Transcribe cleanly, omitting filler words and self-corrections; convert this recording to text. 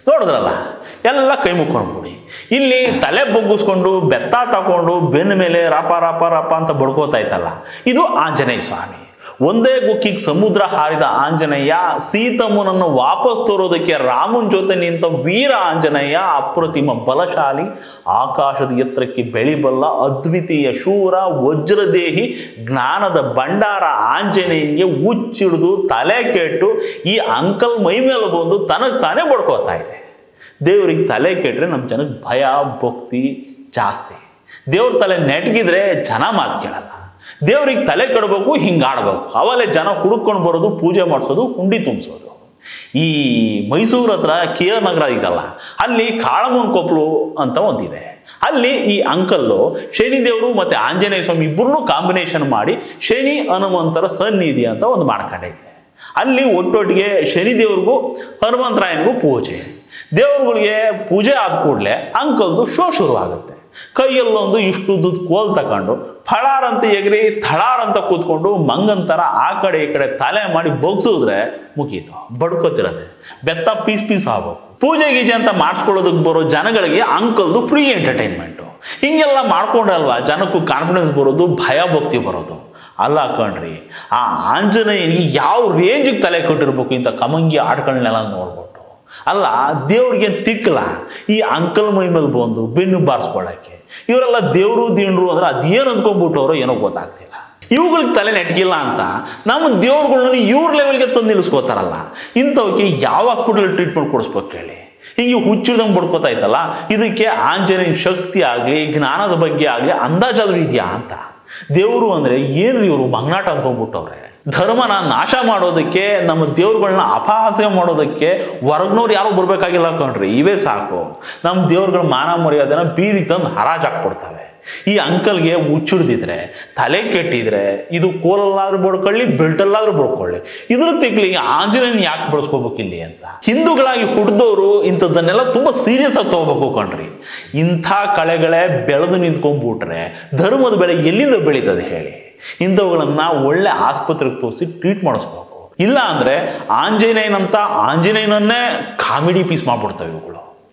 ನೋಡಿದ್ರಲ್ಲ, ಎಲ್ಲ ಕೈ ಮುಕ್ಕೊಂಡ್ಬಿಡಿ. ಇಲ್ಲಿ ತಲೆ ಬೊಗ್ಗಿಸ್ಕೊಂಡು ಬೆತ್ತ ತಗೊಂಡು ಬೆನ್ನ ಮೇಲೆ ರಪ ರಪ ರಪ ಅಂತ ಬಡ್ಕೋತಾ ಇತ್ತಲ್ಲ, ಇದು ಆಂಜನೇಯ ಸ್ವಾಮಿ. ಒಂದೇ ಗುಕ್ಕಿಗೆ ಸಮುದ್ರ ಹಾರಿದ ಆಂಜನೇಯ, ಸೀತಮ್ಮನನ್ನು ವಾಪಸ್ ತರೋದಕ್ಕೆ ರಾಮನ್ ಜೊತೆ ನಿಂತ ವೀರ ಆಂಜನೇಯ, ಅಪ್ರತಿಮ ಬಲಶಾಲಿ, ಆಕಾಶದ ಎತ್ತರಕ್ಕೆ ಬೆಳಿಬಲ್ಲ ಅದ್ವಿತೀಯ ಶೂರ, ವಜ್ರದೇಹಿ, ಜ್ಞಾನದ ಭಂಡಾರ ಆಂಜನೇಯನಿಗೆ ಹುಚ್ಚಿಡಿದು ತಲೆ ಕೆಟ್ಟು ಈ ಅಂಕಲ್ ಮೈ ಮೇಲೆ ಬಂದು ತನಗೆ ತಾನೇ ಬಡ್ಕೋತಾ ಇದೆ. ದೇವ್ರಿಗೆ ತಲೆ ಕೆಟ್ಟರೆ ನಮ್ಮ ಜನಕ್ಕೆ ಭಯ ಭಕ್ತಿ ಜಾಸ್ತಿ. ದೇವ್ರ ತಲೆ ನೆಟ್ಗಿದ್ರೆ ಜನ ಮಾತು ಕೇಳಲ್ಲ. ದೇವ್ರಿಗೆ ತಲೆ ಕೆಡಬೇಕು, ಹಿಂಗೆ ಆಡ್ಬೇಕು. ಅವಲೇ ಜನ ಹುಡುಕೊಂಡು ಬರೋದು, ಪೂಜೆ ಮಾಡಿಸೋದು, ಹುಂಡಿ ತುಂಬಿಸೋದು. ಈ ಮೈಸೂರು ಹತ್ರ KR ನಗರ ಇದಲ್ಲ, ಅಲ್ಲಿ ಕಾಳಮ್ಮನ ಕೊಪ್ಪಲು ಅಂತ ಒಂದಿದೆ. ಅಲ್ಲಿ ಈ ಅಂಕಲ್ಲು ಶನಿದೇವರು ಮತ್ತು ಆಂಜನೇಯ ಸ್ವಾಮಿ ಇಬ್ಬರನ್ನೂ ಕಾಂಬಿನೇಷನ್ ಮಾಡಿ ಶನಿ ಹನುಮಂತರ ಸನ್ನಿಧಿ ಅಂತ ಒಂದು ಮಾಡ್ಕೊಂಡೈತೆ. ಅಲ್ಲಿ ಒಟ್ಟೊಟ್ಟಿಗೆ ಶನಿದೇವ್ರಿಗೂ ಹನುಮಂತರಾಯನಿಗೂ ಪೂಜೆ. ದೇವ್ರುಗಳಿಗೆ ಪೂಜೆ ಆದ ಕೂಡಲೇ ಅಂಕಲ್ದು ಶೋ ಶುರು ಆಗುತ್ತೆ. ಕೈಯಲ್ಲೊಂದು ಇಷ್ಟುದ್ದು ಕೋಲ್ ತಗೊಂಡು ಫಳಾರಂತ ಎಗರಿ ಥಳಾರಂತ ಕೂತ್ಕೊಂಡು ಮಂಗಂತರ ಆ ಕಡೆ ಈ ಕಡೆ ತಲೆ ಮಾಡಿ ಬಗ್ಸಿದ್ರೆ ಮುಗೀತು, ಬಡ್ಕೋತಿರದೆ ಬೆತ್ತ ಪೀಸ್ ಪೀಸ್ ಆಗ್ಬೇಕು. ಪೂಜೆ ಗೀಜೆ ಅಂತ ಮಾಡಿಸ್ಕೊಳ್ಳೋದಕ್ಕೆ ಬರೋ ಜನಗಳಿಗೆ ಅಂಕಲ್ದು ಫ್ರೀ ಎಂಟರ್ಟೈನ್ಮೆಂಟು. ಹಿಂಗೆಲ್ಲ ಮಾಡ್ಕೊಂಡಲ್ವಾ ಜನಕ್ಕೂ ಕಾನ್ಫಿಡೆನ್ಸ್ ಬರೋದು, ಭಯ ಭಕ್ತಿ ಬರೋದು. ಅಲ್ಲ ಕಣ್ರಿ, ಆ ಆಂಜನೇಯನಿಗೆ ಯಾವ ರೇಂಜಿಗೆ ತಲೆ ಕೊಟ್ಟಿರ್ಬೇಕು ಇಂಥ ಕಮಂಗಿ ಆಡ್ಗಳನ್ನೆಲ್ಲ ನೋಡ್ಬಿಟ್ಟು. ಅಲ್ಲ, ದೇವ್ರಿಗೆ ತಿಕ್ಕಲ ಈ ಅಂಕಲ್ ಮೈ ಮೇಲೆ ಬಂದು ಬೆನ್ನು ಬಾರಿಸ್ಕೊಳ್ಳೋಕ್ಕೆ. ಇವರೆಲ್ಲ ದೇವರು ದೀಂಡ್ರು ಅಂದ್ರೆ ಅದೇನು ಅಂದ್ಕೊಂಡ್ಬಿಟ್ಟವ್ರೋ ಏನೋ ಗೊತ್ತಾಗ್ತಿಲ್ಲ. ಇವುಗಳಿಗೆ ತಲೆ ನೆಟ್ಗಿಲ್ಲ ಅಂತ ನಮ್ಮ ದೇವ್ರುಗಳನ್ನ ಇವ್ರ ಲೆವೆಲ್ಗೆ ತಂದು ನಿಲ್ಲಿಸ್ಕೋತಾರಲ್ಲ. ಇಂಥವಕ್ಕೆ ಯಾವ ಹಾಸ್ಪಿಟಲ್ ಟ್ರೀಟ್ಮೆಂಟ್ ಕೊಡಿಸ್ಬೇಕು ಹೇಳಿ? ಹೀಗೆ ಹುಚ್ಚಿಡ್ದಂಗೆ ಬಡ್ಕೋತಾ ಇತ್ತಲ್ಲ, ಇದಕ್ಕೆ ಆಂಜನೇಯನ ಶಕ್ತಿ ಆಗಲಿ ಜ್ಞಾನದ ಬಗ್ಗೆ ಆಗಲಿ ಅಂದಾಜಾದ್ರೂ ಇದೆಯಾ ಅಂತ. ದೇವರು ಅಂದರೆ ಏನ್ರಿ ಇವರು ಮಂಗನಾಟ ಅಂದ್ಕೊಂಡ್ಬಿಟ್ಟವ್ರೆ. ಧರ್ಮನ ನಾಶ ಮಾಡೋದಕ್ಕೆ, ನಮ್ಮ ದೇವ್ರುಗಳನ್ನ ಅಪಹಾಸ್ಯ ಮಾಡೋದಕ್ಕೆ ಹೊರಗ್ನವ್ರು ಯಾರು ಬರ್ಬೇಕಾಗಿಲ್ಲ ಕಣ್ರಿ. ಇವೇ ಸಾಕು ನಮ್ಮ ದೇವ್ರುಗಳ ಮಾನ ಮರ್ಯಾದೆನ ಬೀದಿಗೆ ತಂದು ಹರಾಜ್ ಹಾಕ್ಬಿಡ್ತವೆ. ಈ ಅಂಕಲ್ಗೆ ಹುಚ್ಚಿಡ್ದಿದ್ರೆ, ತಲೆ ಕೆಟ್ಟಿದ್ರೆ, ಇದು ಕೋಲಲ್ಲಾದ್ರೂ ಬಡ್ಕೊಳ್ಳಿ, ಬೆಲ್ಟಲ್ಲಾದ್ರೂ ಬಡ್ಕೊಳ್ಳಿ, ಇದ್ರ ತಿಕ್ಲಿ ಆಂಜನೇಯನ ಯಾಕೆ ಬಳಸ್ಕೋಬೇಕಿಲ್ಲಿ ಅಂತ. ಹಿಂದೂಗಳಾಗಿ ಹುಟ್ಟಿದವರು ಇಂಥದ್ದನ್ನೆಲ್ಲ ತುಂಬ ಸೀರಿಯಸ್ ಆಗಿ ತಗೋಬೇಕು ಕಣ್ರಿ. ಇಂಥ ಕಳೆಗಳೇ ಬೆಳೆದು ನಿಂತ್ಕೊಂಡ್ಬಿಟ್ರೆ ಧರ್ಮದ ಬೆಳೆ ಎಲ್ಲಿಂದ ಬೆಳೀತದೆ ಹೇಳಿ? ಇಂಥವುಗಳನ್ನ ಒಳ್ಳೆ ಆಸ್ಪತ್ರೆಗೆ ತೋರಿಸಿ ಟ್ರೀಟ್ ಮಾಡಿಸ್ಬೇಕು. ಇಲ್ಲ ಅಂದರೆ ಆಂಜನೇಯನಂತ ಆಂಜನೇಯನನ್ನೇ ಕಾಮಿಡಿ ಪೀಸ್ ಮಾಡ್ಬಿಡ್ತವೆ ಇವುಗಳು.